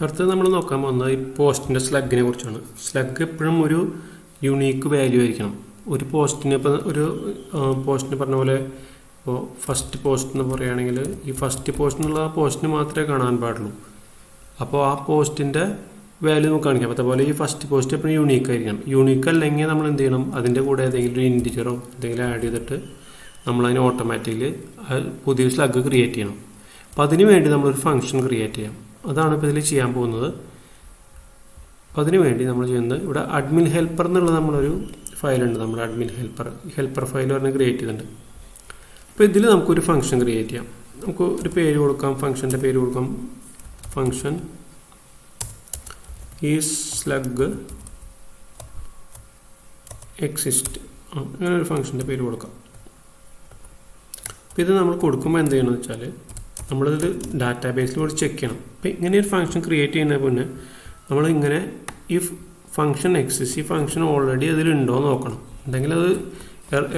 അടുത്തത് നമ്മൾ നോക്കാൻ പോകുന്നത് ഈ പോസ്റ്റിൻ്റെ സ്ലഗിനെ കുറിച്ചാണ്. സ്ലഗ് എപ്പോഴും ഒരു യുണീക്ക് വാല്യൂ ആയിരിക്കണം. ഒരു പോസ്റ്റിന് ഇപ്പോൾ ഒരു പോസ്റ്റിന് പറഞ്ഞ പോലെ ഇപ്പോൾ ഫസ്റ്റ് പോസ്റ്റ് എന്ന് പറയുകയാണെങ്കിൽ ഈ ഫസ്റ്റ് പോസ്റ്റിനുള്ള ആ പോസ്റ്റിന് മാത്രമേ കാണാൻ പാടുള്ളൂ. അപ്പോൾ ആ പോസ്റ്റിൻ്റെ വാല്യൂ നമുക്ക് കാണിക്കാം. അതുപോലെ ഈ ഫസ്റ്റ് പോസ്റ്റ് എപ്പോഴും യുണീക്ക് ആയിരിക്കണം. യുണീക്ക് അല്ലെങ്കിൽ നമ്മൾ എന്ത് ചെയ്യണം, അതിൻ്റെ കൂടെ ഏതെങ്കിലും ഒരു ഇൻറ്റിജറോ എന്തെങ്കിലും ആഡ് ചെയ്തിട്ട് നമ്മളതിന് ഓട്ടോമാറ്റിക്കലി പുതിയൊരു സ്ലഗ് ക്രിയേറ്റ് ചെയ്യണം. അപ്പോൾ അതിന് വേണ്ടി നമ്മളൊരു ഫംഗ്ഷൻ ക്രിയേറ്റ് ചെയ്യാം. അതാണ് ഇപ്പോൾ ഇതിൽ ചെയ്യാൻ പോകുന്നത്. അപ്പോൾ അതിന് വേണ്ടി നമ്മൾ ചെയ്യുന്നത് ഇവിടെ അഡ്മിൻ ഹെൽപ്പർ എന്നുള്ള നമ്മളൊരു ഫയലുണ്ട്. നമ്മുടെ അഡ്മിൻ ഹെൽപ്പർ ഫയൽ പറഞ്ഞ് ക്രിയേറ്റ് ചെയ്തിട്ടുണ്ട്. അപ്പോൾ ഇതിൽ നമുക്കൊരു ഫംഗ്ഷൻ ക്രിയേറ്റ് ചെയ്യാം. നമുക്ക് ഒരു പേര് കൊടുക്കാം, ഫംഗ്ഷൻ്റെ പേര് കൊടുക്കാം. ഫംഗ്ഷൻ ഈ സ്ലഗ് എക്സിസ്റ്റ്, അങ്ങനെ ഒരു ഫംഗ്ഷൻ്റെ പേര് കൊടുക്കാം. അപ്പോൾ ഇത് നമ്മൾ കൊടുക്കുമ്പോൾ എന്ത് ചെയ്യണമെന്ന് വെച്ചാൽ നമ്മളിത് ഡാറ്റാബേസിൽ കൂടി ചെക്ക് ചെയ്യണം. അപ്പോൾ ഇങ്ങനെ ഒരു ഫംഗ്ഷൻ ക്രിയേറ്റ് ചെയ്യുന്നതിന് മുന്നേ നമ്മളിങ്ങനെ ഈ ഫംഗ്ഷൻ എക്സിസ്റ്റ്, ഈ ഫംഗ്ഷൻ ഓൾറെഡി അതിലുണ്ടോ എന്ന് നോക്കണം. ഉണ്ടെങ്കിൽ അത്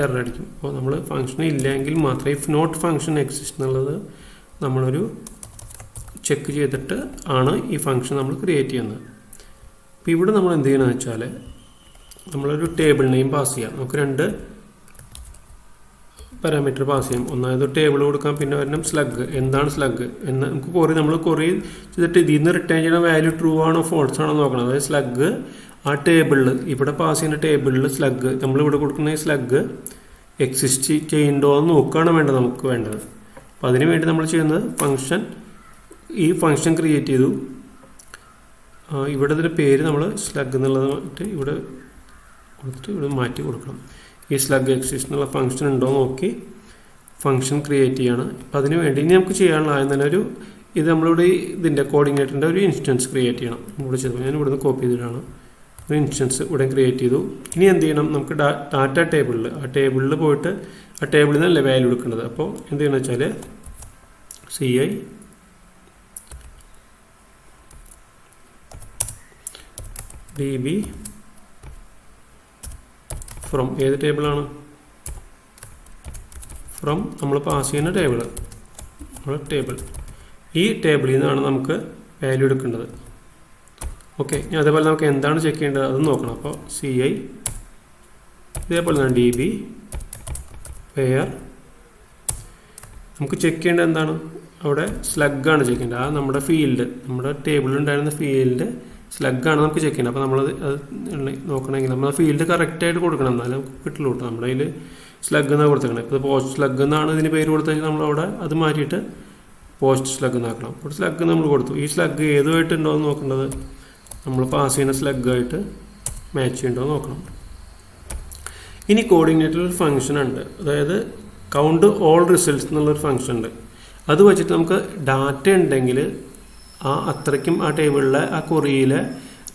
എറർ അടിക്കും. അപ്പോൾ നമ്മൾ ഫംഗ്ഷൻ ഇല്ലെങ്കിൽ മാത്രമേ ഇഫ് നോട്ട് ഫംഗ്ഷൻ എക്സിസ്റ്റ് എന്നുള്ളത് നമ്മളൊരു ചെക്ക് ചെയ്തിട്ട് ആണ് ഈ ഫംഗ്ഷൻ നമ്മൾ ക്രിയേറ്റ് ചെയ്യുന്നത്. അപ്പോൾ ഇവിടെ നമ്മൾ എന്ത് ചെയ്യണമെന്ന് വെച്ചാൽ നമ്മളൊരു ടേബിൾ നെയിം പാസ് ചെയ്യാം. നമുക്ക് രണ്ട് പാരാമീറ്റർ പാസ് ചെയ്യാം. ഒന്നാമത് ടേബിൾ കൊടുക്കാം, പിന്നെ വരണം സ്ലഗ്. എന്താണ് സ്ലഗ് എന്ന് നമുക്ക് നമ്മൾ കുറേ ചെയ്തിട്ട് ഇതിൽ നിന്ന് റിട്ടേൺ ചെയ്യുന്ന വാല്യൂ ട്രൂ ആണോ ഫോൾസ് ആണോ നോക്കണം. അതായത് സ്ലഗ് ആ ടേബിളിൽ ഇവിടെ പാസ് ചെയ്യുന്ന ടേബിളിൽ സ്ലഗ് നമ്മളിവിടെ കൊടുക്കുന്ന ഈ സ്ലഗ് എക്സിസ്റ്റ് ചെയ്യുന്നുണ്ടോ എന്ന് നോക്കുകയാണ് നമുക്ക് വേണ്ടത്. അപ്പോൾ അതിന് വേണ്ടി നമ്മൾ ചെയ്യുന്നത് ഈ ഫംഗ്ഷൻ ക്രിയേറ്റ് ചെയ്തു. ഇവിടെ ഇതിൻ്റെ പേര് നമ്മൾ സ്ലഗ് എന്നുള്ളത് ഇവിടെ കൊടുത്തിട്ട് ഇവിടെ മാറ്റി കൊടുക്കണം. ഈ സ്ലഗ് എക്സിസ്റ്റ് എന്നുള്ള ഫംഗ്ഷൻ ഉണ്ടോ നോക്കി ഫംഗ്ഷൻ ക്രിയേറ്റ് ചെയ്യണം. അപ്പം അതിന് വേണ്ടി ഇനി നമുക്ക് ചെയ്യാനുള്ള ആദ്യം തന്നെ ഇത് നമ്മളിവിടെ ഇതിൻ്റെ കോർഡിനേറ്ററിൻ്റെ ഒരു ഇൻസ്റ്റൻസ് ക്രിയേറ്റ് ചെയ്യണം. ഇവിടെ ചെയ്തു, ഞാൻ ഇവിടുന്ന് കോപ്പി ചെയ്തിട്ടാണ് ഒരു ഇൻസ്റ്റൻസ് ഇവിടെ ക്രിയേറ്റ് ചെയ്തു. ഇനി എന്ത് ചെയ്യണം, നമുക്ക് ഡാറ്റ ടേബിളിൽ ടേബിളിൽ പോയിട്ട് ആ ടേബിളിൽ നിന്നല്ലേ വാല്യൂ എടുക്കേണ്ടത്. അപ്പോൾ എന്ത് ചെയ്യണമെന്ന് വെച്ചാൽ CI DB ഫ്രം ഏത് ടേബിളാണ്, ഫ്രം നമ്മൾ പാസ് ചെയ്യുന്ന ടേബിൾ ഈ ടേബിളിൽ നിന്നാണ് നമുക്ക് വാല്യൂ എടുക്കേണ്ടത്. ഓക്കെ, അതേപോലെ നമുക്ക് എന്താണ് ചെക്ക് ചെയ്യേണ്ടത് അത് നോക്കണം. അപ്പോൾ CI ഇതേപോലെ തന്നെ DB where നമുക്ക് ചെക്ക് ചെയ്യേണ്ടത് എന്താണ്, അവിടെ സ്ലഗാണ് ചെക്ക് ചെയ്യേണ്ടത്. ആ നമ്മുടെ നമ്മുടെ ടേബിളിലുണ്ടായിരുന്ന ഫീൽഡ് സ്ലഗാണ് നമുക്ക് ചെക്ക് ചെയ്യണം. അപ്പോൾ നമ്മളത് നോക്കണമെങ്കിൽ നമ്മൾ ആ ഫീൽഡ് കറക്റ്റായിട്ട് കൊടുക്കണം, എന്നാലും നമുക്ക് കിട്ടുള്ളൂ. നമ്മുടെ കയ്യിൽ സ്ലഗ് എന്നാണ് കൊടുത്തേക്കണം. ഇപ്പോൾ പോസ്റ്റ് സ്ലഗ് എന്നാണ് ഇതിന് പേര് കൊടുത്തെങ്കിൽ നമ്മളവിടെ അത് മാറ്റിയിട്ട് പോസ്റ്റ് സ്ലഗ് എന്നാക്കണം. അപ്പോൾ സ്ലഗ് നമ്മൾ കൊടുത്തു. ഈ സ്ലഗ് ഏതുമായിട്ടുണ്ടോ എന്ന് നോക്കേണ്ടത് നമ്മൾ പാസ് ചെയ്യുന്ന സ്ലഗായിട്ട് മാച്ച് ചെയ്യണ്ടോ എന്ന് നോക്കണം. ഇനി കോർഡിനേറ്ററിൽ ഒരു ഫംഗ്ഷൻ ഉണ്ട്, അതായത് കൗണ്ട് ഓൾ റിസൾട്ട്സ് എന്നുള്ളൊരു ഫംഗ്ഷൻ ഉണ്ട്. അത് വെച്ചിട്ട് നമുക്ക് ഡാറ്റ ഉണ്ടെങ്കിൽ അത്രയ്ക്കും ആ ടേബിളിലെ ആ ക്വറിയിലെ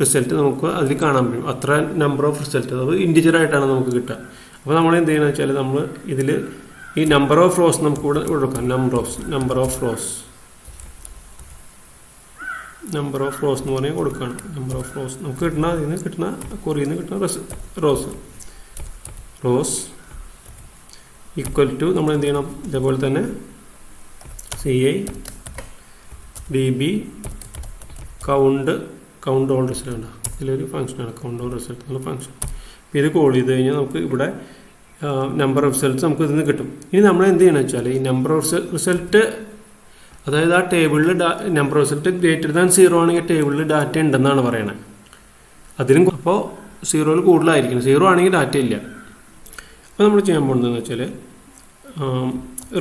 റിസൾട്ട് നമുക്ക് അതിൽ കാണാൻ പറ്റും. അത്ര നമ്പർ ഓഫ് റിസൾട്ട് അത് ഇൻറ്റിജറായിട്ടാണ് നമുക്ക് കിട്ടുക. അപ്പോൾ നമ്മൾ എന്ത് ചെയ്യണമെന്ന് വെച്ചാൽ നമ്മൾ ഇതിൽ ഈ നമ്പർ ഓഫ് റോസ് നമുക്ക് ഇവിടെ കൊടുക്കാം. നമ്പർ ഓഫ് റോസ് എന്ന് പറഞ്ഞാൽ കൊടുക്കുകയാണ്. നമ്പർ ഓഫ് റോസ് നമുക്ക് കിട്ടുന്ന അതിൽ നിന്ന് കിട്ടുന്ന ക്വറിയിൽ നിന്ന് കിട്ടുന്ന റോസ് ഈക്വൽ ടു നമ്മൾ എന്ത് ചെയ്യണം, ഇതേപോലെ തന്നെ CI DB count all result ഉണ്ട്. ഇതിലൊരു ഫംഗ്ഷനാണ് കൗണ്ട് ഓൾ റിസൾട്ട് എന്നുള്ള ഫംഗ്ഷൻ. അപ്പോൾ ഇത് കോൾ ചെയ്ത് കഴിഞ്ഞാൽ നമുക്ക് ഇവിടെ നമ്പർ ഓഫ് റിസൾട്ട്സ് നമുക്ക് ഇതിൽ നിന്ന് കിട്ടും. ഇനി നമ്മൾ എന്ത് ചെയ്യണമെന്ന് വെച്ചാൽ ഈ നമ്പർ ഓഫ് റിസൾട്ട്, അതായത് ആ ടേബിളിൽ number of result greater than 0 ആണെങ്കിൽ ടേബിളിൽ ഡാറ്റ ഉണ്ടെന്നാണ് പറയണത്. അപ്പോൾ 0ൽ കൂടുതലായിരിക്കണം, 0 ആണെങ്കിൽ ഡാറ്റ ഇല്ല. അപ്പോൾ നമ്മൾ ചെയ്യാൻ പോകുന്നതെന്ന് വെച്ചാൽ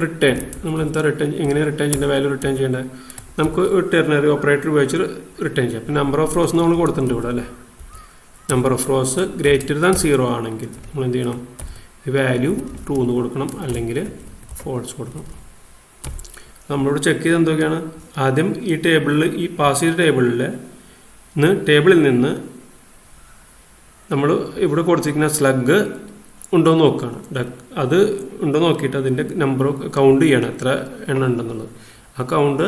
റിട്ടേൺ, നമ്മൾ എങ്ങനെ റിട്ടേൺ ചെയ്യേണ്ട, വാല്യൂ റിട്ടേൺ ചെയ്യേണ്ടത് നമുക്ക് ഒരു ടെർണറി ഓപ്പറേറ്റർ ഉപയോഗിച്ച് റിട്ടേൺ ചെയ്യാം. അപ്പോൾ നമ്പർ ഓഫ് റോസ് നമ്മൾ കൊടുത്തിട്ടുണ്ട് ഇവിടെ അല്ലേ. Number of rows greater than 0 ആണെങ്കിൽ നമ്മൾ എന്ത് ചെയ്യണം, വാല്യൂ ട്രൂ എന്ന് കൊടുക്കണം, അല്ലെങ്കിൽ ഫോൾസ് കൊടുക്കണം. നമ്മളിവിടെ ചെക്ക് ചെയ്ത് എന്തൊക്കെയാണ്, ആദ്യം ഈ പാസ് ചെയ്ത ടേബിളിൽ നിന്ന് നമ്മൾ ഇവിടെ കൊടുത്തിരിക്കുന്ന സ്ലഗ് ഉണ്ടോ എന്ന് നോക്കുകയാണ്. അത് ഉണ്ടോ നോക്കിയിട്ട് അതിൻ്റെ നമ്പർ കൗണ്ട് ചെയ്യണം, എത്ര എണ്ണം ഉണ്ടെന്നുള്ളത്. ആ കൗണ്ട്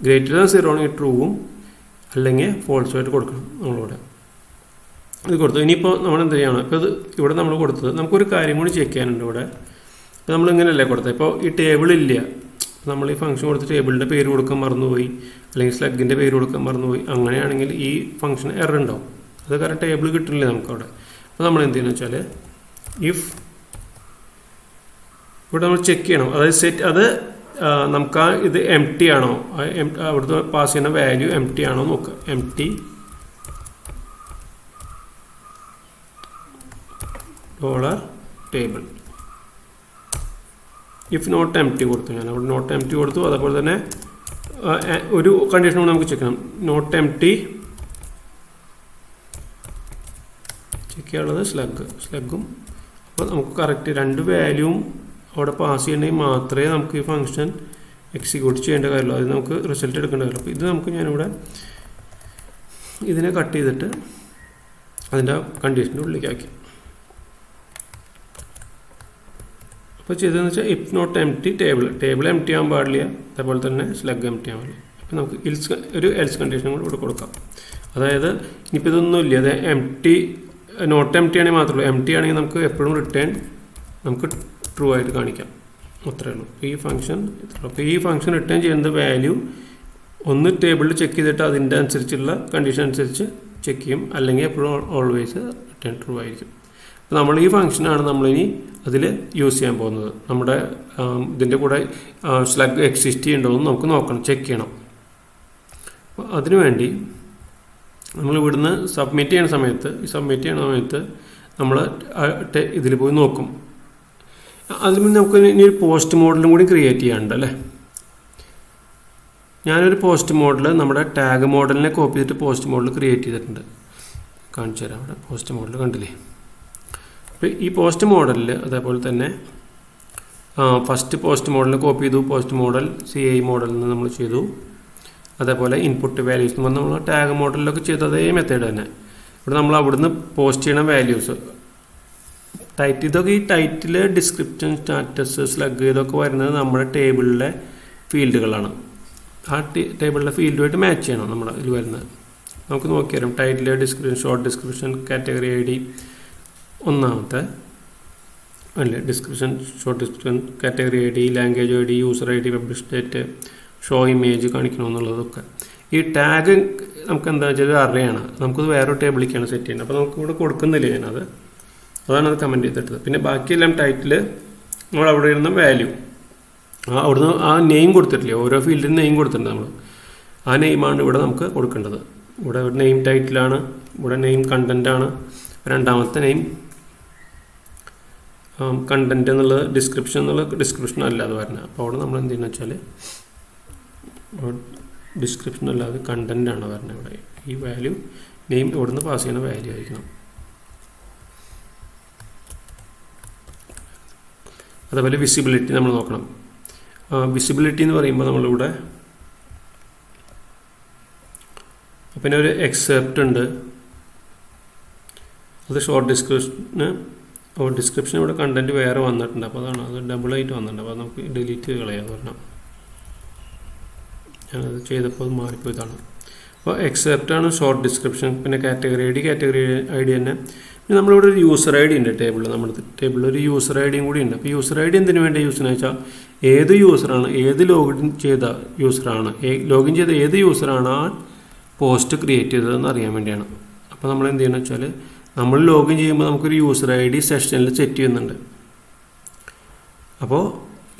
ഗ്രേറ്റർ ദാൻ 0 ആണെങ്കിൽ ട്രൂവും അല്ലെങ്കിൽ ഫോൾസുമായിട്ട് കൊടുക്കണം. നമ്മളിവിടെ ഇത് കൊടുത്തു. ഇനിയിപ്പോൾ നമ്മൾ എന്ത് ചെയ്യണം, ഇപ്പോൾ ഇവിടെ നമ്മൾ കൊടുത്തത് നമുക്കൊരു കാര്യം കൂടി ചെക്ക് ചെയ്യാനുണ്ട്. ഇവിടെ ഇപ്പോൾ നമ്മളിങ്ങനെയല്ലേ കൊടുത്തത്, ഇപ്പോൾ ഈ ടേബിളില്ല, നമ്മൾ ഈ ഫംഗ്ഷൻ കൊടുത്ത് ടേബിളിൻ്റെ പേര് കൊടുക്കാൻ മറന്നുപോയി, അല്ലെങ്കിൽ സ്ലഗിൻ്റെ പേര് കൊടുക്കാൻ മറന്നുപോയി, അങ്ങനെയാണെങ്കിൽ ഈ ഫംഗ്ഷൻ എറർ ഉണ്ടാവും. അത് കാരണം ടേബിൾ കിട്ടില്ലേ നമുക്കവിടെ. അപ്പോൾ നമ്മൾ എന്ത് ചെയ്യുന്നത് വെച്ചാൽ ഇഫ് ഇവിടെ നമ്മൾ ചെക്ക് ചെയ്യണം, അതായത് സെറ്റ് അത് നമുക്ക് ആ ഇത് എം ടി ആണോ, അവിടുത്തെ പാസ് ചെയ്യുന്ന വാല്യൂ എം ടി ആണോ നോക്കുക. Empty dollar table. If not empty കൊടുത്തു, ഞാൻ അവിടെ നോട്ട് എം ടി കൊടുത്തു. അതേപോലെ തന്നെ ഒരു കണ്ടീഷൻ കൂടെ നമുക്ക് ചെക്ക് ചെയ്യണം, നോട്ട് എം ടി ചെക്ക് ചെയ്യാനുള്ളത് സ്ലഗും. അപ്പോൾ നമുക്ക് കറക്റ്റ് രണ്ട് വാല്യൂവും അവിടെ പാസ് ചെയ്യണമെങ്കിൽ മാത്രമേ നമുക്ക് ഈ ഫംഗ്ഷൻ എക്സിക്യൂട്ട് ചെയ്യേണ്ട കാര്യമുള്ളൂ, അത് നമുക്ക് റിസൾട്ട് എടുക്കേണ്ട കാര്യമുള്ളൂ. അപ്പോൾ ഇത് നമുക്ക് ഞാനിവിടെ ഇതിനെ കട്ട് ചെയ്തിട്ട് അതിൻ്റെ കണ്ടീഷൻ്റെ ഉള്ളിലേക്കാക്കി. അപ്പോൾ ചെയ്തതെന്ന് വെച്ചാൽ if not empty table empty ആകാൻ പാടില്ല, അതേപോലെ തന്നെ സ്ലഗ് എം ടി ആകാൻ പാടില്ല. അപ്പോൾ നമുക്ക് ഒരു എൽസ് കണ്ടീഷൻ കൂടെ ഇവിടെ കൊടുക്കാം. അതായത് ഇനിയിപ്പോൾ ഇതൊന്നുമില്ല, അത് empty not empty ആണെങ്കിൽ മാത്രമേ, എം ടി ആണെങ്കിൽ നമുക്ക് എപ്പോഴും റിട്ടേൺ നമുക്ക് ട്രൂ ആയിട്ട് കാണിക്കാം, അത്രയേ ഉള്ളൂ. അപ്പോൾ ഈ ഫംഗ്ഷൻ അപ്പോൾ ഈ ഫംഗ്ഷൻ റിട്ടേൺ ചെയ്യുന്ന വാല്യൂ ഒന്ന് ടേബിളിൽ ചെക്ക് ചെയ്തിട്ട് അതിൻ്റെ അനുസരിച്ചുള്ള കണ്ടീഷൻ അനുസരിച്ച് ചെക്ക് ചെയ്യും, അല്ലെങ്കിൽ എപ്പോഴും ഓൾവേസ് റിട്ടേൺ ട്രൂ ആയിരിക്കും. അപ്പോൾ നമ്മൾ ഈ ഫംഗ്ഷനാണ് നമ്മളിനി അതിൽ യൂസ് ചെയ്യാൻ പോകുന്നത്. നമ്മുടെ ഇതിൻ്റെ കൂടെ സ്ലഗ് എക്സിസ്റ്റ് ചെയ്യുന്നുണ്ടോയെന്ന് നമുക്ക് നോക്കണം, ചെക്ക് ചെയ്യണം. അപ്പോൾ അതിനുവേണ്ടി നമ്മൾ ഇവിടുന്ന് സബ്മിറ്റ് ചെയ്യുന്ന സമയത്ത് നമ്മൾ ഇതിൽ പോയി നോക്കും. അതിൽ മുന്നേ നമുക്ക് ഇനി ഒരു പോസ്റ്റ് മോഡലും കൂടി ക്രിയേറ്റ് ചെയ്യാനുണ്ട് അല്ലേ. ഞാനൊരു പോസ്റ്റ് മോഡൽ നമ്മുടെ ടാഗ് മോഡലിനെ കോപ്പി ചെയ്തിട്ട് പോസ്റ്റ് മോഡൽ ക്രിയേറ്റ് ചെയ്തിട്ടുണ്ട്, കാണിച്ചു തരാം. അവിടെ പോസ്റ്റ് മോഡൽ കണ്ടില്ലേ. അപ്പോൾ ഈ പോസ്റ്റ് മോഡലിൽ അതേപോലെ തന്നെ ഫസ്റ്റ് പോസ്റ്റ് മോഡലിനെ കോപ്പി ചെയ്തു, പോസ്റ്റ് മോഡൽ CI മോഡലിൽ നിന്ന് നമ്മൾ ചെയ്തു. അതേപോലെ ഇൻപുട്ട് വാല്യൂസ് എന്ന് പറഞ്ഞാൽ നമ്മൾ ടാഗ് മോഡലിലൊക്കെ ചെയ്ത അതേ മെത്തേഡ് തന്നെ. ഇവിടെ നമ്മൾ അവിടുന്ന് പോസ്റ്റ് ചെയ്യണ വാല്യൂസ് ഇതൊക്കെ ഈ ടൈറ്റിൽ, ഡിസ്ക്രിപ്ഷൻ, സ്റ്റാറ്റസ്, സ്ലഗ് ഇതൊക്കെ വരുന്നത് നമ്മുടെ ടേബിളിലെ ഫീൽഡുകളാണ്. ആ ടേബിളിലെ ഫീൽഡുമായിട്ട് മാച്ച് ചെയ്യണം നമ്മൾ ഇതിൽ വരുന്നത്. നമുക്ക് നോക്കിയാലും title, description, short description, category ID ഒന്നാമത്തെ അല്ലേ, description, short description, category ID, language ID, user ID, publish date, show image കാണിക്കണമെന്നുള്ളതൊക്കെ. ഈ ടാഗ് നമുക്ക് എന്താ വെച്ചാൽ ഒരു അറേയാണ്, നമുക്കത് വേറൊരു ടേബിളിലേക്കാണ് സെറ്റ് ചെയ്യുന്നത്. അപ്പോൾ നമുക്ക് ഇവിടെ കൊടുക്കുന്നില്ല ഞാനത്, അതാണ് അത് കമൻറ്റ് ചെയ്തിട്ടത്. പിന്നെ ബാക്കിയെല്ലാം ടൈറ്റിൽ നമ്മൾ അവിടെ ഇരുന്ന വാല്യൂ അവിടുന്ന് ആ നെയിം കൊടുത്തിട്ടില്ലേ, ഓരോ ഫീൽഡിന് നെയിം കൊടുത്തിട്ടുണ്ട് നമ്മൾ. ആ നെയിമാണ് ഇവിടെ നമുക്ക് കൊടുക്കേണ്ടത്. ഇവിടെ ഒരു നെയിം ടൈറ്റിലാണ്, ഇവിടെ നെയിം കണ്ടൻറ്റാണ്, രണ്ടാമത്തെ നെയിം കണ്ടൻറ്റ് എന്നുള്ളത് ഡിസ്ക്രിപ്ഷൻ അല്ലാതെ വരുന്നത്. അപ്പോൾ അവിടെ നമ്മൾ എന്ത് ചെയ്യുന്നത് വെച്ചാൽ ഡിസ്ക്രിപ്ഷൻ അല്ലാതെ കണ്ടൻറ്റാണ് വരുന്നത്. ഇവിടെ ഈ വാല്യൂ നെയിം ഇവിടുന്ന് പാസ് ചെയ്യുന്ന വാല്യൂ ആയിരിക്കണം. അതേപോലെ വിസിബിലിറ്റി നമ്മൾ നോക്കണം. വിസിബിലിറ്റി എന്ന് പറയുമ്പോൾ നമ്മളിവിടെ പിന്നെ ഒരു എക്സെപ്റ്റ് ഉണ്ട്, അത് ഷോർട്ട് ഡിസ്ക്രിപ്ഷൻ ഇവിടെ കണ്ടൻറ്റ് വേറെ വന്നിട്ടുണ്ട്. അപ്പോൾ അതാണ് അത് ഡബിളായിട്ട് വന്നിട്ടുണ്ട്. അപ്പോൾ നമുക്ക് ഡിലീറ്റ് കളയാൻ പറഞ്ഞാൽ ഞാനത് ചെയ്തപ്പോൾ അത് മാറിപ്പോയതാണ്. അപ്പോൾ എക്സെപ്റ്റാണ് ഷോർട്ട് ഡിസ്ക്രിപ്ഷൻ. പിന്നെ കാറ്റഗറി ID തന്നെ. പിന്നെ നമ്മളിവിടെ ഒരു യൂസർ ID ഉണ്ട് ടേബിളിൽ, നമ്മുടെ ടേബിളിൽ ഒരു യൂസർ IDയും കൂടി ഉണ്ട്. അപ്പോൾ യൂസർ ID എന്തിനു വേണ്ടി യൂസ് ചെയ്യുന്നത് വെച്ചാൽ ഏത് യൂസറാണ്, ലോഗിൻ ചെയ്ത ഏത് യൂസറാണ് ആ പോസ്റ്റ് ക്രിയേറ്റ് ചെയ്തതെന്ന് അറിയാൻ വേണ്ടിയാണ്. അപ്പോൾ നമ്മൾ എന്ത് ചെയ്യണമെന്ന് വെച്ചാൽ നമ്മൾ ലോഗിൻ ചെയ്യുമ്പോൾ നമുക്കൊരു യൂസർ ID സെഷനിൽ സെറ്റ് ചെയ്യുന്നുണ്ട്. അപ്പോൾ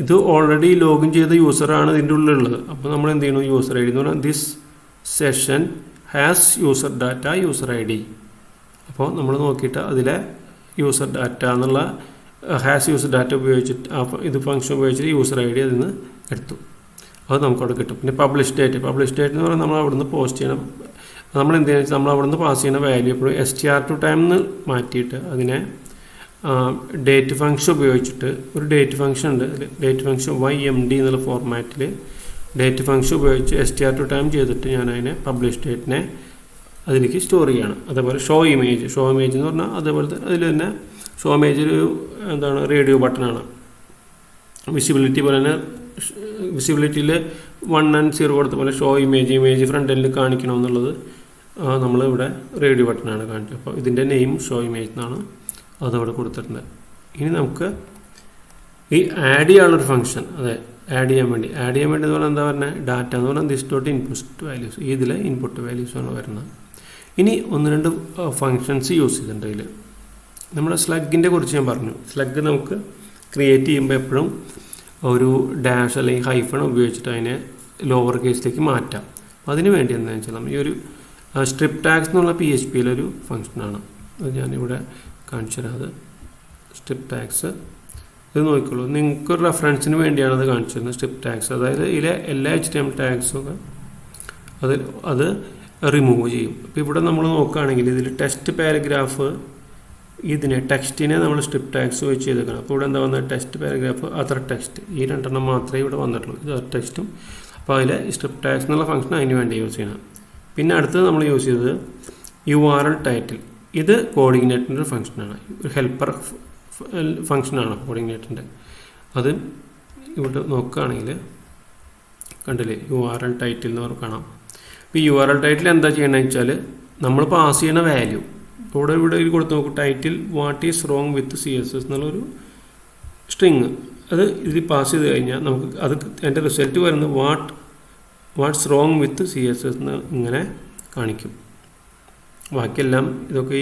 ഇത് ഓൾറെഡി ലോഗിൻ ചെയ്ത യൂസറാണ് ഇതിൻ്റെ ഉള്ളിലുള്ളത്. അപ്പോൾ നമ്മൾ എന്ത് ചെയ്യണം, യൂസർ ID എന്ന് പറഞ്ഞാൽ this session has user ID. അപ്പോൾ നമ്മൾ നോക്കിയിട്ട് അതിലെ യൂസർ ഡാറ്റ എന്നുള്ള ഹാസ് യൂസർ ഡാറ്റ ഉപയോഗിച്ചിട്ട് ഇത് ഫംഗ്ഷൻ ഉപയോഗിച്ചിട്ട് യൂസർ ID അതിൽ നിന്ന് എടുത്തു, അത് നമുക്കവിടെ കിട്ടും. പിന്നെ പബ്ലിഷ് ഡേറ്റ് എന്ന് പറഞ്ഞാൽ നമ്മൾ അവിടുന്ന് പോസ്റ്റ് ചെയ്യണം. നമ്മൾ എന്ത് ചെയ്യുന്നത്, നമ്മൾ അവിടുന്ന് പാസ് ചെയ്യുന്ന വാല്യൂ എപ്പോഴും str to time എന്ന് മാറ്റിയിട്ട് അതിനെ ഡേറ്റ് ഫംഗ്ഷൻ ഉപയോഗിച്ചിട്ട് ഒരു ഡേറ്റ് ഫംഗ്ഷൻ ഉണ്ട്, ഡേറ്റ് ഫംഗ്ഷൻ YMD എന്നുള്ള ഫോർമാറ്റിൽ ഡേറ്റ് ഫംഗ്ഷൻ ഉപയോഗിച്ച് str to time ചെയ്തിട്ട് ഞാൻ അതിനെ പബ്ലിഷ് ഡേറ്റിനെ അതിലേക്ക് സ്റ്റോർ ചെയ്യണം. അതേപോലെ ഷോ ഇമേജ് എന്ന് പറഞ്ഞാൽ അതേപോലെ അതിൽ തന്നെ ഷോ ഇമേജ് ഒരു റേഡിയോ ബട്ടണാണ്. വിസിബിലിറ്റി പോലെ തന്നെ വിസിബിലിറ്റിയിൽ 1 and 0 കൊടുത്ത പോലെ ഷോ ഇമേജ് ഫ്രണ്ട് എൻഡിൽ കാണിക്കണമെന്നുള്ളത് നമ്മളിവിടെ റേഡിയോ ബട്ടണാണ് കാണിച്ചത്. അപ്പോൾ ഇതിൻ്റെ നെയിം ഷോ ഇമേജ് എന്നാണ്, അതവിടെ കൊടുത്തിട്ടുണ്ട്. ഇനി നമുക്ക് ഈ ആഡ് ചെയ്യാനുള്ളൊരു ഫംഗ്ഷൻ, ആഡ് ചെയ്യാൻ വേണ്ടി എന്ന് പറഞ്ഞാൽ എന്താ പറഞ്ഞാൽ ഡാറ്റ എന്ന് പറഞ്ഞാൽ ദിസ് ഡോട്ട് ഇൻപുട്ട് വാല്യൂസ്, ഇതിലെ ഇൻപുട്ട് വാല്യൂസാണ് വരുന്നത്. ഇനി 1-2 ഫങ്ഷൻസ് യൂസ് ചെയ്തിട്ടുണ്ട് ഇതിൽ. നമ്മുടെ സ്ലഗിൻ്റെ കുറിച്ച് ഞാൻ പറഞ്ഞു. സ്ലഗ് നമുക്ക് ക്രിയേറ്റ് ചെയ്യുമ്പോൾ എപ്പോഴും ഒരു ഡാഷ് അല്ലെങ്കിൽ ഹൈഫൺ ഉപയോഗിച്ചിട്ട് അതിനെ ലോവർ കേസിലേക്ക് മാറ്റാം. അതിന് വേണ്ടി എന്താണെന്ന് വെച്ചാൽ നമ്മൾ ഈ ഒരു സ്ട്രിപ്പ് ടാഗ്സ് എന്നുള്ള PHPയിലൊരു ഫങ്ഷനാണ്. അത് ഞാനിവിടെ കാണിച്ചു തരാം. അത് സ്ട്രിപ്പ് ടാഗ്സ്, ഇത് നോക്കിക്കോളൂ. നിങ്ങൾക്കൊരു റെഫറൻസിന് വേണ്ടിയാണ് അത് കാണിച്ചു തരുന്നത്. സ്ട്രിപ്പ് ടാഗ്സ് അതായത് ഇതിലെ എല്ലാ HTML ടാഗ്സും അത് റിമൂവ് ചെയ്യും. അപ്പോൾ ഇവിടെ നമ്മൾ നോക്കുകയാണെങ്കിൽ ഇതിൽ ടെക്സ്റ്റ് പാരഗ്രാഫ്, ഇതിനെ ടെക്സ്റ്റിനെ നമ്മൾ സ്ട്രിപ്പ് ടാഗ്സ് വെച്ച് ചെയ്തേക്കണം. അപ്പോൾ ഇവിടെ എന്താ വന്നത്, ടെക്സ്റ്റ് പാരഗ്രാഫ്, അതർ ടെക്സ്റ്റ്, ഈ 2 മാത്രമേ ഇവിടെ വന്നിട്ടുള്ളൂ. ഇത് അതർ ടെക്സ്റ്റും. അപ്പോൾ അതിൽ സ്ട്രിപ്പ് ടാഗ്സ് എന്നുള്ള ഫംഗ്ഷൻ അതിന് വേണ്ടി യൂസ് ചെയ്യണം. പിന്നെ അടുത്തത് നമ്മൾ യൂസ് ചെയ്തത് URL ടൈറ്റിൽ. ഇത് കോർഡിനേറ്ററിൻ്റെ ഒരു ഫംഗ്ഷനാണ്, ഒരു ഹെൽപ്പർ ഫംഗ്ഷനാണ് കോർഡിനേറ്ററിൻ്റെ. അത് ഇവിടെ നോക്കുകയാണെങ്കിൽ കണ്ടില്ലേ, URL ടൈറ്റിൽ എന്ന് പറഞ്ഞ് കാണാം. ഇപ്പോൾ ഈ URL ടൈറ്റിൽ എന്താ ചെയ്യണമെന്ന് വെച്ചാൽ നമ്മൾ പാസ് ചെയ്യുന്ന വാല്യൂ ഇവിടെ കൊടുത്ത് നോക്കും. Title what is wrong with CSS എന്നുള്ളൊരു സ്ട്രിങ്, അത് ഇതിൽ പാസ് ചെയ്ത് കഴിഞ്ഞാൽ നമുക്ക് അത് അതിൻ്റെ റിസൾട്ട് വരുന്നത് വാട്ട്സ് റോങ് വിത്ത് CSS എന്ന് ഇങ്ങനെ കാണിക്കും. ബാക്കിയെല്ലാം ഇതൊക്കെ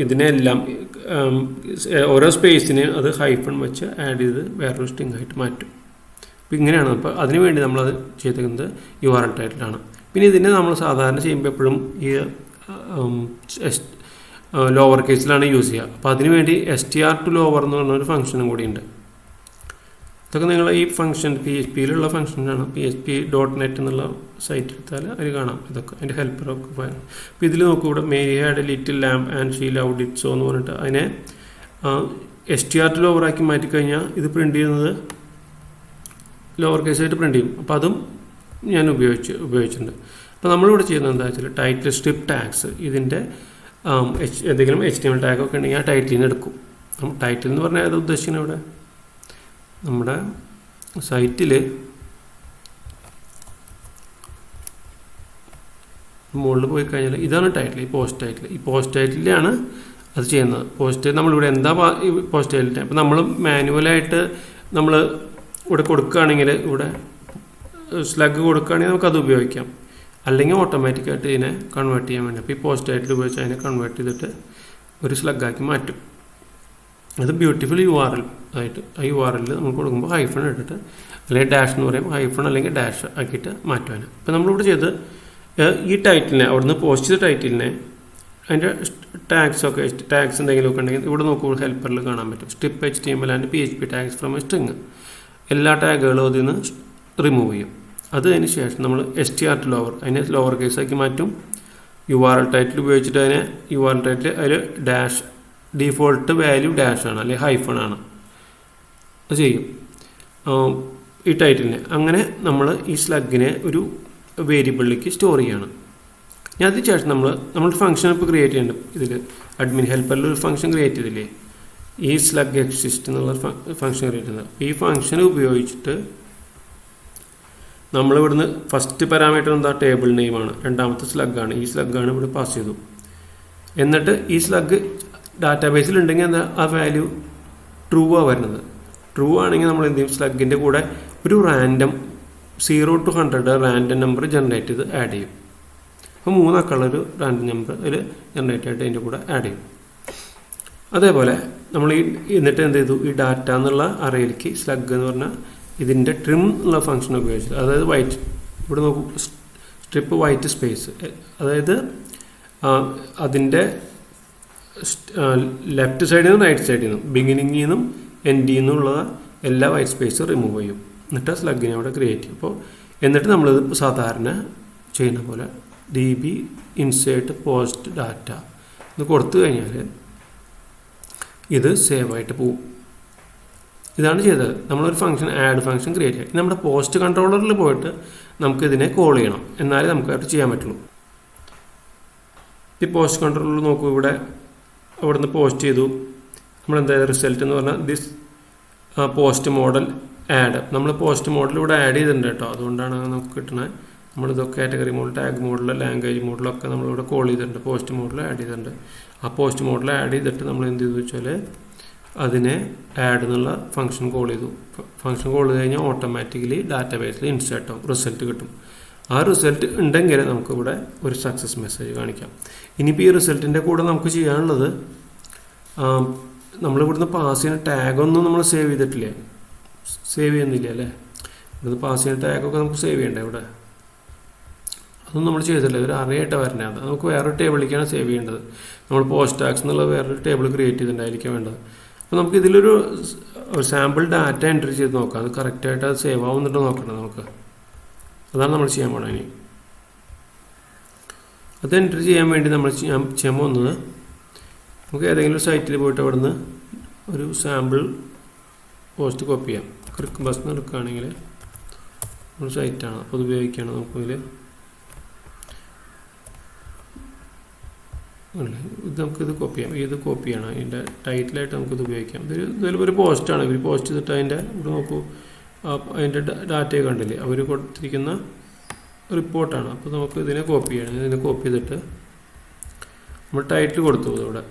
ഇതിനെല്ലാം ഓരോ സ്പേസിന് അത് ഹൈഫൺ വെച്ച് ആഡ് ചെയ്ത് വേറൊരു സ്ട്രിങ് ആയിട്ട് മാറ്റും. അപ്പോൾ ഇങ്ങനെയാണ്. അപ്പോൾ അതിന് വേണ്ടി നമ്മളത് ചെയ്തിരിക്കുന്നത് URL ടൈറ്റിലാണ്. പിന്നെ ഇതിനെ നമ്മൾ സാധാരണ ചെയ്യുമ്പോൾ എപ്പോഴും ഈ ലോവർ കേസിലാണ് യൂസ് ചെയ്യുക. അപ്പോൾ അതിന് വേണ്ടി str to lower എന്ന് പറഞ്ഞൊരു ഫംഗ്ഷനും കൂടിയുണ്ട്. ഇതൊക്കെ നിങ്ങൾ ഈ ഫംഗ്ഷൻ PHPയിലുള്ള ഫംഗ്ഷനാണ്. PHP.net എന്നുള്ള സൈറ്റ് എടുത്താൽ അതിൽ കാണാം. ഇതൊക്കെ അതിൻ്റെ ഹെൽപ്പറൊക്കെ പറയാം. അപ്പോൾ ഇതിൽ നോക്കൂ, ഇവിടെ Mary had A little lamp and she loved it so എന്ന് പറഞ്ഞിട്ട് അതിനെ str to lower ആക്കി മാറ്റിക്കഴിഞ്ഞാൽ ഇത് പ്രിൻറ്റ് ചെയ്യുന്നത് ലോവർ കേസായിട്ട് പ്രിൻറ്റ് ചെയ്യും. അപ്പോൾ അതും ഞാൻ ഉപയോഗിച്ചിട്ടുണ്ട്. അപ്പോൾ നമ്മളിവിടെ ചെയ്യുന്നത് എന്താ വെച്ചാൽ ടൈറ്റിൽ സ്ട്രിപ്പ് ടാഗ്സ്, ഇതിൻ്റെ എന്തെങ്കിലും HTML ടാഗൊക്കെ ഉണ്ടെങ്കിൽ ആ ടൈറ്റിൽ നിന്ന് എടുക്കും. ടൈറ്റിൽ എന്ന് പറഞ്ഞാൽ അത് ഉദ്ദേശിക്കുന്നത് ഇവിടെ നമ്മുടെ സൈറ്റിൽ മുകളിൽ പോയി കഴിഞ്ഞാൽ ഇതാണ് ടൈറ്റിൽ, ഈ പോസ്റ്റ് ടൈറ്റിലാണ് അത് ചെയ്യുന്നത്. പോസ്റ്റ് നമ്മളിവിടെ എന്താ പോസ്റ്റ് ടൈറ്റിൽ, അപ്പോൾ നമ്മൾ മാനുവലായിട്ട് നമ്മൾ ഇവിടെ കൊടുക്കുകയാണെങ്കിൽ, ഇവിടെ സ്ലഗ് കൊടുക്കുകയാണെങ്കിൽ നമുക്കത് ഉപയോഗിക്കാം. അല്ലെങ്കിൽ ഓട്ടോമാറ്റിക്കായിട്ട് ഇതിനെ കൺവേർട്ട് ചെയ്യാൻ വേണ്ടി അപ്പോൾ ഈ പോസ്റ്റ് ടൈറ്റിൽ ഉപയോഗിച്ച് അതിനെ കൺവേർട്ട് ചെയ്തിട്ട് ഒരു സ്ലഗാക്കി മാറ്റും. അത് ബ്യൂട്ടിഫുൾ URL ആയിട്ട് ആ URL നമ്മൾ കൊടുക്കുമ്പോൾ ഹൈഫൺ ഇട്ടിട്ട് അല്ലെങ്കിൽ ഡാഷ് എന്ന് പറയും, ഹൈഫൺ അല്ലെങ്കിൽ ഡാഷ് ആക്കിയിട്ട് മാറ്റുവാൻ. ഇപ്പോൾ നമ്മളിവിടെ ചെയ്ത് ഈ ടൈറ്റിലിനെ അവിടുന്ന് പോസ്റ്റ് ചെയ്ത ടൈറ്റിലിനെ അതിൻ്റെ ടാഗ്സ് എന്തെങ്കിലുമൊക്കെ ഉണ്ടെങ്കിൽ ഇവിടെ നോക്കുമ്പോൾ ഹെൽപ്പറിൽ കാണാൻ പറ്റും. Strip HTML and PHP tags from A string, എല്ലാ ടാഗുകളും അതിൽ നിന്ന് റിമൂവ് ചെയ്യും. അതിന് ശേഷം നമ്മൾ str to lower അതിനെ ലോവർ കേസാക്കി മാറ്റും. URL ടൈറ്റിൽ ഉപയോഗിച്ചിട്ട് അതിനെ URL ടൈറ്റിൽ അതിൽ ഡാഷ് ഡിഫോൾട്ട് വാല്യൂ ഡാഷ് ആണ് അല്ലെങ്കിൽ ഹൈഫൺ ആണ്, അത് ചെയ്യും ഈ ടൈറ്റിലിനെ. അങ്ങനെ നമ്മൾ ഈ സ്ലഗിനെ ഒരു വേരിയബിളിലേക്ക് സ്റ്റോർ ചെയ്യണം. ഞാൻ അതിന് ശേഷം നമ്മൾ ഫംഗ്ഷൻ ഇപ്പോൾ ക്രിയേറ്റ് ചെയ്യുന്നുണ്ട്. ഇതിൽ അഡ്മിൻ ഹെൽപ്പറിൽ ഒരു ഫംഗ്ഷൻ ക്രിയേറ്റ് ചെയ്തില്ലേ, ഈ സ്ലഗ് എക്സിസ്റ്റ് എന്നുള്ള ഫംഗ്ഷൻ ക്രിയേറ്റ് ചെയ്യുന്നത്. ഈ ഫംഗ്ഷൻ ഉപയോഗിച്ചിട്ട് നമ്മളിവിടുന്ന് ഫസ്റ്റ് പാരാമീറ്റർ എന്താ, ടേബിൾ നെയിമാണ്. രണ്ടാമത്തെ സ്ലഗാണ്, ഈ സ്ലഗാണ് ഇവിടെ പാസ് ചെയ്തു. എന്നിട്ട് ഈ സ്ലഗ് ഡാറ്റാബേസിൽ ഉണ്ടെങ്കിൽ എന്താ ആ വാല്യൂ ട്രൂ ആണ് വരുന്നത്. ട്രൂ ആണെങ്കിൽ നമ്മൾ എന്ത് ചെയ്യും, സ്ലഗിൻ്റെ കൂടെ ഒരു random 0 to 100 random number generate ചെയ്ത് ആഡ് ചെയ്യും. അപ്പോൾ 3 അക്കമുള്ളൊരു റാൻഡം നമ്പർ അതിൽ ജനറേറ്റ് ആയിട്ട് അതിൻ്റെ കൂടെ ആഡ് ചെയ്യും. അതേപോലെ നമ്മൾ എന്നിട്ട് എന്ത് ചെയ്തു, ഈ ഡാറ്റ എന്നുള്ള അറയിലേക്ക് സ്ലഗ് എന്ന് പറഞ്ഞാൽ ഇതിൻ്റെ ട്രിം എന്നുള്ള ഫംഗ്ഷൻ ഉപയോഗിച്ചത്. അതായത് വൈറ്റ്, ഇവിടെ നോക്കൂ, സ്ട്രിപ്പ് വൈറ്റ് സ്പേസ്, അതായത് അതിൻ്റെ ലെഫ്റ്റ് സൈഡിൽ നിന്നും റൈറ്റ് സൈഡിൽ നിന്നും ബിഗിനിങ്ങിൽ നിന്നും എൻഡിൽ നിന്നുള്ള എല്ലാ വൈറ്റ് സ്പേസും റിമൂവ് ചെയ്യും. എന്നിട്ട് സ്ലഗിനെ അവിടെ ക്രിയേറ്റ് ചെയ്യും. അപ്പോൾ എന്നിട്ട് നമ്മളിത് സാധാരണ ചെയ്യുന്ന പോലെ DB ഇൻസേർട്ട് പോസ്റ്റ് ഡാറ്റ ഇത് കൊടുത്തു കഴിഞ്ഞാൽ ഇത് സേവ് ആയിട്ട് പോവും. ഇതാണ് ചെയ്തത്. നമ്മളൊരു ഫംഗ്ഷൻ ആഡ് ഫംഗ്ഷൻ ക്രിയേറ്റ് ചെയ്യും. നമ്മുടെ പോസ്റ്റ് കൺട്രോളറിൽ പോയിട്ട് നമുക്കിതിനെ കോൾ ചെയ്യണം, എന്നാലേ നമുക്കത് ചെയ്യാൻ പറ്റുള്ളൂ. ഈ പോസ്റ്റ് കൺട്രോളർ നോക്കൂ, ഇവിടെ നിന്ന് പോസ്റ്റ് ചെയ്തു. നമ്മളെന്താ റിസൾട്ട് എന്ന് പറഞ്ഞാൽ ദിസ് പോസ്റ്റ് മോഡൽ ആഡ്, നമ്മൾ പോസ്റ്റ് മോഡൽ ഇവിടെ ആഡ് ചെയ്തിട്ടുണ്ട് കേട്ടോ. അതുകൊണ്ടാണ് നമുക്ക് കിട്ടുന്നത്. നമ്മളിതൊക്കെ category model, tag model, language മോഡലൊക്കെ നമ്മളിവിടെ കോൾ ചെയ്തിട്ടുണ്ട്. പോസ്റ്റ് മോഡൽ ആഡ് ചെയ്തിട്ടുണ്ട്. ആ പോസ്റ്റ് മോഡൽ ആഡ് ചെയ്തിട്ട് നമ്മൾ എന്ത് ചെയ്തു വെച്ചാൽ അതിനെ ആഡ് എന്നുള്ള ഫംഗ്ഷൻ കോൾ ചെയ്തു. ഫംഗ്ഷൻ കോൾ ചെയ്ത് കഴിഞ്ഞാൽ ഓട്ടോമാറ്റിക്കലി ഡാറ്റാബേസിൽ ഇൻസേർട്ട് ആവും, റിസൾട്ട് കിട്ടും. ആ റിസൾട്ട് ഉണ്ടെങ്കിൽ നമുക്കിവിടെ ഒരു സക്സസ് മെസ്സേജ് കാണിക്കാം. ഇനിയിപ്പോൾ ഈ റിസൾട്ടിൻ്റെ കൂടെ നമുക്ക് ചെയ്യാനുള്ളത്, നമ്മളിവിടുന്ന് പാസ് ചെയ്യുന്ന ടാഗൊന്നും നമ്മൾ സേവ് ചെയ്തിട്ടില്ല, സേവ് ചെയ്യുന്നില്ല അല്ലേ? ഇവിടുന്ന് പാസ് ചെയ്യുന്ന ടാഗൊക്കെ നമുക്ക് സേവ് ചെയ്യണ്ടേ ഇവിടെ? അതൊന്നും നമ്മൾ ചെയ്തിട്ടില്ല, ഒരു അറിയായിട്ട് വരണേ. അത് നമുക്ക് വേറൊരു ടേബിളിലേക്കാണ് സേവ് ചെയ്യേണ്ടത്. നമ്മൾ പോസ്റ്റ് ടാക്സ് എന്നുള്ള വേറൊരു ടേബിൾ ക്രിയേറ്റ് ചെയ്തിട്ടുണ്ടായിരിക്കും വേണ്ടത്. അപ്പോൾ നമുക്ക് ഇതിലൊരു സാമ്പിൾ ഡാറ്റ എൻട്രി ചെയ്ത് നോക്കാം, അത് കറക്റ്റായിട്ട് അത് സേവ് ആവുന്നുണ്ടോ നോക്കണം നമുക്ക്. അതാണ് നമ്മൾ ചെയ്യാൻ പോകണം. ഇനി അത് എൻട്രി ചെയ്യാൻ വേണ്ടി നമ്മൾ ചെയ്യാൻ പോകുന്നത്, നമുക്ക് ഏതെങ്കിലും ഒരു സൈറ്റിൽ പോയിട്ട് അവിടെ നിന്ന് ഒരു സാമ്പിൾ പോസ്റ്റ് കോപ്പി ചെയ്യാം. ക്രിക്ക് ബസ് എടുക്കുകയാണെങ്കിൽ ഒരു സൈറ്റാണ്, അപ്പോൾ അത് ഉപയോഗിക്കുകയാണ്. നമുക്കിതിൽ ഇത് നമുക്കിത് കോപ്പി ചെയ്യാം. ഇത് കോപ്പി ചെയ്യണം, അതിൻ്റെ ടൈറ്റിലായിട്ട് നമുക്കിത് ഉപയോഗിക്കാം. ഇതിലൊരു പോസ്റ്റാണ്, ഇവർ പോസ്റ്റ് ചെയ്തിട്ട് അതിൻ്റെ ഇവിടെ നോക്കൂ, അതിൻ്റെ ഡാറ്റയെ കണ്ടില്ലേ, അവർ കൊടുത്തിരിക്കുന്ന റിപ്പോർട്ടാണ്. അപ്പോൾ നമുക്ക് ഇതിനെ കോപ്പി ചെയ്യണം. ഇതിനെ കോപ്പി ചെയ്തിട്ട് നമ്മൾ ടൈറ്റിൽ കൊടുത്തു ഇവിടെ.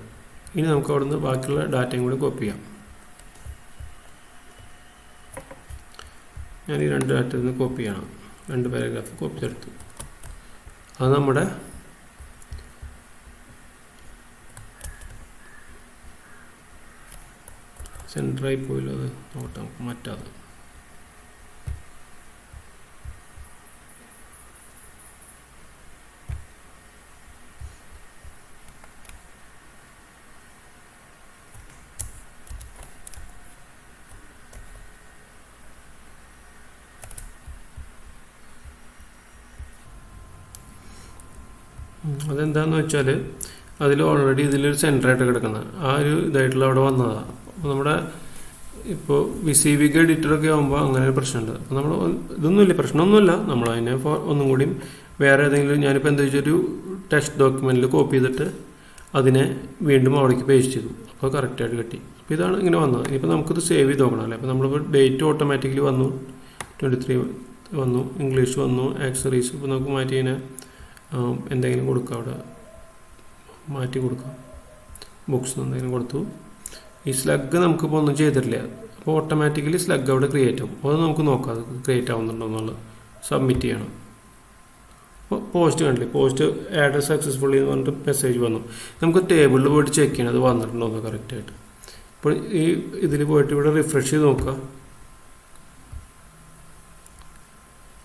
ഇനി നമുക്ക് അവിടെ നിന്ന് ബാക്കിയുള്ള ഡാറ്റയും കൂടി കോപ്പി ചെയ്യാം. ഞാൻ ഈ 2 ഡാറ്റയിൽ നിന്ന് കോപ്പി ചെയ്യണം, 2 പാരഗ്രാഫ് കോപ്പി ചെയ്തെടുത്തു. അത് നമ്മുടെ സെൻറ്ററായി പോയല്ലോ, അത് നോക്കാം, നമുക്ക് മാറ്റാതെ. അതെന്താണെന്ന് വെച്ചാൽ അതിൽ ഓൾറെഡി ഇതിലൊരു സെൻറ്ററായിട്ട് കിടക്കുന്നത് ആ ഒരു ഇതായിട്ടുള്ള അവിടെ വന്നതാണ്. അപ്പോൾ നമ്മുടെ ഇപ്പോൾ വിസിവിക്ക് എഡിറ്ററൊക്കെ ആകുമ്പോൾ അങ്ങനെ ഒരു പ്രശ്നമുണ്ട്. അപ്പോൾ നമ്മൾ ഇതൊന്നുമില്ല, പ്രശ്നമൊന്നുമില്ല. നമ്മളതിനെ ഒന്നും കൂടിയും വേറെ ഏതെങ്കിലും, ഞാനിപ്പോൾ എന്താ വെച്ചൊരു ടെക്സ്റ്റ് ഡോക്യുമെൻറ്റിൽ കോപ്പി ചെയ്തിട്ട് അതിനെ വീണ്ടും അവിടേക്ക് പേസ്റ്റ് ചെയ്തു, അപ്പോൾ കറക്റ്റായിട്ട് കിട്ടി. അപ്പോൾ ഇതാണ് ഇങ്ങനെ വന്നത്. ഇനിയിപ്പോൾ നമുക്കിത് സേവ് ചെയ്ത് നോക്കണം അല്ലേ? അപ്പോൾ നമ്മളിപ്പോൾ ഡേറ്റ് ഓട്ടോമാറ്റിക്കലി വന്നു, 23 വന്നു, ഇംഗ്ലീഷ് വന്നു, ആക്സറീസ്. ഇപ്പോൾ നമുക്ക് മാറ്റി കഴിഞ്ഞാൽ എന്തെങ്കിലും കൊടുക്കാം, അവിടെ മാറ്റി കൊടുക്കാം, ബുക്സ് എന്തെങ്കിലും കൊടുത്തു. ഈ സ്ലഗ് നമുക്കിപ്പോൾ ഒന്നും ചെയ്തിട്ടില്ല, അപ്പോൾ ഓട്ടോമാറ്റിക്കലി സ്ലഗ് അവിടെ ക്രിയേറ്റ് ആവും. അത് നമുക്ക് നോക്കാം, അത് ക്രിയേറ്റ് ആവുന്നുണ്ടോ എന്നുള്ളത്. സബ്മിറ്റ് ചെയ്യണം. അപ്പോൾ പോസ്റ്റ് കണ്ടില്ലേ, പോസ്റ്റ് ആഡ് സക്സസ്ഫുള്ളി എന്ന് പറഞ്ഞിട്ട് മെസ്സേജ് വന്നു. നമുക്ക് ടേബിളിൽ പോയിട്ട് ചെക്ക് ചെയ്യണം അത് വന്നിട്ടുണ്ടോ എന്ന് കറക്റ്റായിട്ട്. അപ്പോൾ ഈ ഇതിൽ പോയിട്ട് ഇവിടെ റിഫ്രഷ് ചെയ്ത് നോക്കുക.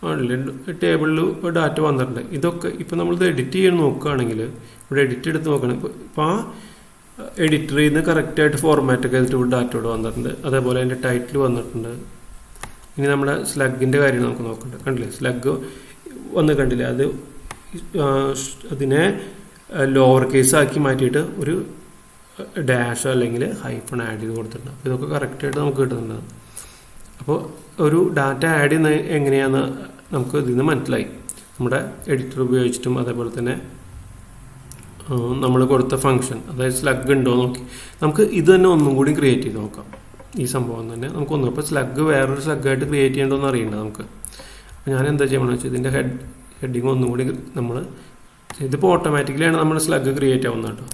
ആണല്ലേ, ടേബിളിൽ ഡാറ്റ വന്നിട്ടുണ്ട്. ഇതൊക്കെ ഇപ്പോൾ നമ്മളിത് എഡിറ്റ് ചെയ്യാൻ നോക്കുകയാണെങ്കിൽ ഇവിടെ എഡിറ്റ് എടുത്ത് നോക്കണം. ഇപ്പോൾ ആ എഡിറ്ററിൽ നിന്ന് കറക്റ്റായിട്ട് ഫോർമാറ്റൊക്കെ ചെയ്തിട്ട് ഇവിടെ ഡാറ്റ ഇവിടെ വന്നിട്ടുണ്ട്. അതേപോലെ അതിൻ്റെ ടൈറ്റിൽ വന്നിട്ടുണ്ട്. ഇനി നമ്മുടെ സ്ലഗിൻ്റെ കാര്യം നമുക്ക് നോക്കണ്ട. കണ്ടില്ലേ, സ്ലഗ് വന്ന് കണ്ടില്ലേ, അത് അതിനെ ലോവർ കേസ് ആക്കി മാറ്റിയിട്ട് ഒരു ഡാഷ് അല്ലെങ്കിൽ ഹൈഫൺ ആഡ് ചെയ്ത് കൊടുത്തിട്ടുണ്ട്. അപ്പോൾ ഇതൊക്കെ കറക്റ്റായിട്ട് നമുക്ക് കിട്ടുന്നുണ്ട്. അപ്പോൾ ഒരു ഡാറ്റ ആഡ് ചെയ്യുന്ന എങ്ങനെയാണെന്ന് നമുക്ക് ഇതിൽ നിന്ന് മനസ്സിലായി. നമ്മുടെ എഡിറ്റർ ഉപയോഗിച്ചിട്ടും അതേപോലെ തന്നെ നമ്മൾ കൊടുത്ത ഫംഗ്ഷൻ, അതായത് സ്ലഗ് ഉണ്ടോ നോക്കി നമുക്ക് ഇത് തന്നെ ഒന്നും കൂടി ക്രിയേറ്റ് ചെയ്ത് നോക്കാം. ഈ സംഭവം തന്നെ നമുക്ക് ഒന്നും, ഇപ്പോൾ സ്ലഗ് വേറൊരു സ്ലഗായിട്ട് ക്രിയേറ്റ് ചെയ്യേണ്ടതെന്ന് അറിയണ്ട നമുക്ക്. അപ്പോൾ ഞാൻ എന്താ ചെയ്യണമെന്ന് വെച്ചാൽ ഇതിൻ്റെ ഹെഡിങ് ഒന്നും കൂടി നമ്മൾ, ഇതിപ്പോൾ ഓട്ടോമാറ്റിക്കലിയാണ് നമ്മുടെ സ്ലഗ് ക്രിയേറ്റ് ആവുന്നത് കേട്ടോ.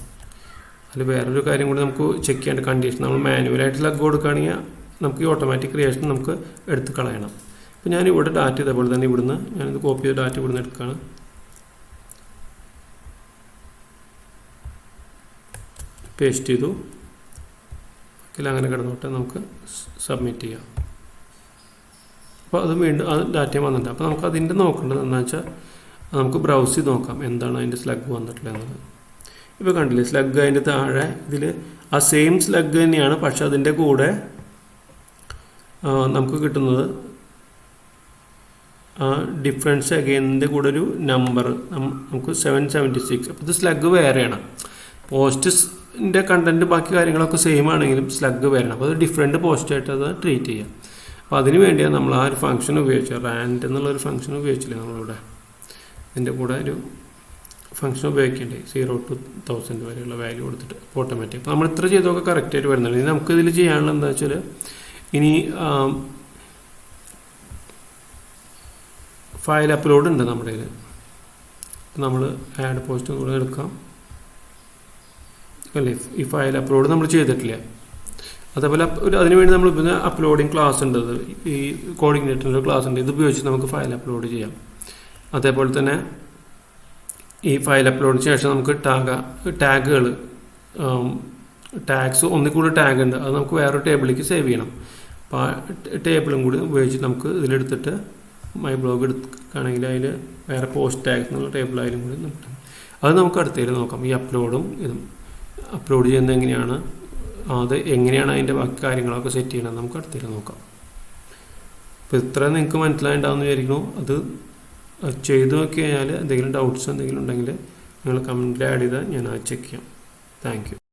അതിൽ വേറൊരു കാര്യം കൂടി നമുക്ക് ചെക്ക് ചെയ്യേണ്ട കണ്ടീഷൻ, നമ്മൾ മാനുവലായിട്ട് സ്ലഗ് കൊടുക്കുകയാണെങ്കിൽ നമുക്ക് ഈ ഓട്ടോമാറ്റിക് ക്രിയേഷൻ നമുക്ക് എടുത്ത് കളയണം. അപ്പോൾ ഞാൻ ഇവിടെ ഡാറ്റ ഇതേപോലെ തന്നെ ഇവിടുന്ന് ഞാനിത് കോപ്പി ചെയ്ത ഡാറ്റ ഇവിടുന്ന് എടുക്കുകയാണ്. പേസ്റ്റ് ചെയ്തു, അങ്ങനെ കിടന്നോട്ടെ, നമുക്ക് സബ്മിറ്റ് ചെയ്യാം. അപ്പോൾ അത് വീണ്ടും അത് ഡാറ്റ വന്നിട്ടുണ്ട്. അപ്പോൾ നമുക്ക് അതിൻ്റെ നോക്കേണ്ടത് എന്താണെന്ന് വെച്ചാൽ നമുക്ക് ബ്രൗസ് ചെയ്ത് നോക്കാം എന്താണ് അതിൻ്റെ സ്ലഗ് വന്നിട്ടില്ല എന്നുള്ളത്. ഇപ്പോൾ കണ്ടില്ലേ, സ്ലഗ് അതിൻ്റെ താഴെ ഇതിൽ ആ സെയിം സ്ലഗ് തന്നെയാണ്, പക്ഷെ അതിൻ്റെ കൂടെ നമുക്ക് കിട്ടുന്നത് ഡിഫറൻസ് അഗെയിനിൻ്റെ കൂടെ ഒരു നമ്പർ നമുക്ക് 776. അപ്പോൾ ഇത് സ്ലഗ് വേറെയാണ്. പോസ്റ്റിൻ്റെ കണ്ടൻറ്റ് ബാക്കി കാര്യങ്ങളൊക്കെ സെയിം ആണെങ്കിലും സ്ലഗ് വേറെയാണ്. അപ്പോൾ അത് ഡിഫറെൻറ്റ് പോസ്റ്റായിട്ട് അത് ട്രീറ്റ് ചെയ്യാം. അപ്പോൾ അതിന് വേണ്ടിയാണ് നമ്മൾ ആ ഒരു ഫംഗ്ഷൻ ഉപയോഗിച്ചത്. റാൻഡ് എന്നുള്ളൊരു ഫംഗ്ഷൻ ഉപയോഗിച്ചില്ലേ നമ്മളിവിടെ. ഇതിൻ്റെ കൂടെ ഒരു ഫംഗ്ഷൻ ഉപയോഗിക്കേണ്ടേ 0 to 1000 വരെയുള്ള വാല്യൂ കൊടുത്തിട്ട് ഓട്ടോമാറ്റിക്. അപ്പോൾ നമ്മൾ ഇത്ര ചെയ്തൊക്കെ കറക്റ്റായിട്ട് വരുന്നുണ്ട്. ഇനി നമുക്കിതിൽ ചെയ്യാനുള്ള എന്താ വെച്ചാൽ, ഇനി ഫയൽ അപ്ലോഡ് ഉണ്ട് നമ്മുടെ കയ്യിൽ. നമ്മൾ ആഡ് പോസ്റ്റ് കൂടെ എടുക്കാം അല്ലേ. ഈ ഫയൽ അപ്ലോഡ് നമ്മൾ ചെയ്തിട്ടില്ല. അതേപോലെ അതിനുവേണ്ടി നമ്മൾ പിന്നെ അപ്ലോഡിങ് ക്ലാസ് ഉണ്ട്, ഈ കോർഡിനേറ്ററിൻ്റെ ക്ലാസ് ഉണ്ട്. ഇത് ഉപയോഗിച്ച് നമുക്ക് ഫയൽ അപ്ലോഡ് ചെയ്യാം. അതേപോലെ തന്നെ ഈ ഫയൽ അപ്ലോഡിന് ശേഷം നമുക്ക് ടാഗുകൾ ടാഗ്സ് ഒന്നിൽ കൂടുതൽ ടാഗ് ഉണ്ട്, അത് നമുക്ക് വേറൊരു ടേബിളിലേക്ക് സേവ് ചെയ്യണം. അപ്പോൾ ആ ടേബിളും കൂടി ഉപയോഗിച്ച് നമുക്ക് ഇതിലെടുത്തിട്ട് മൈ ബ്ലോഗ് എടുക്കുകയാണെങ്കിൽ അതിൽ വേറെ പോസ്റ്റ് ടാഗ്സ് എന്നുള്ള ടേബിളായാലും കൂടി നമുക്ക് അത് നമുക്ക് അടുത്തതിൽ നോക്കാം. ഈ അപ്ലോഡും ഇതും അപ്ലോഡ് ചെയ്യുന്നത് എങ്ങനെയാണ്, അത് എങ്ങനെയാണ് അതിൻ്റെ ബാക്കി കാര്യങ്ങളൊക്കെ സെറ്റ് ചെയ്യണം നമുക്ക് അടുത്തതിൽ നോക്കാം. അപ്പോൾ ഇത്ര നിങ്ങൾക്ക് മനസ്സിലായിട്ടുണ്ടാവുമെന്ന് വിചാരിക്കുന്നു. അത് ചെയ്ത് നോക്കി കഴിഞ്ഞാൽ എന്തെങ്കിലും ഡൗട്ട്സ് എന്തെങ്കിലും ഉണ്ടെങ്കിൽ നിങ്ങൾ കമൻറ്റിൽ ആഡ് ചെയ്താൽ ഞാൻ അത് ചെക്ക് ചെയ്യാം. Thank you.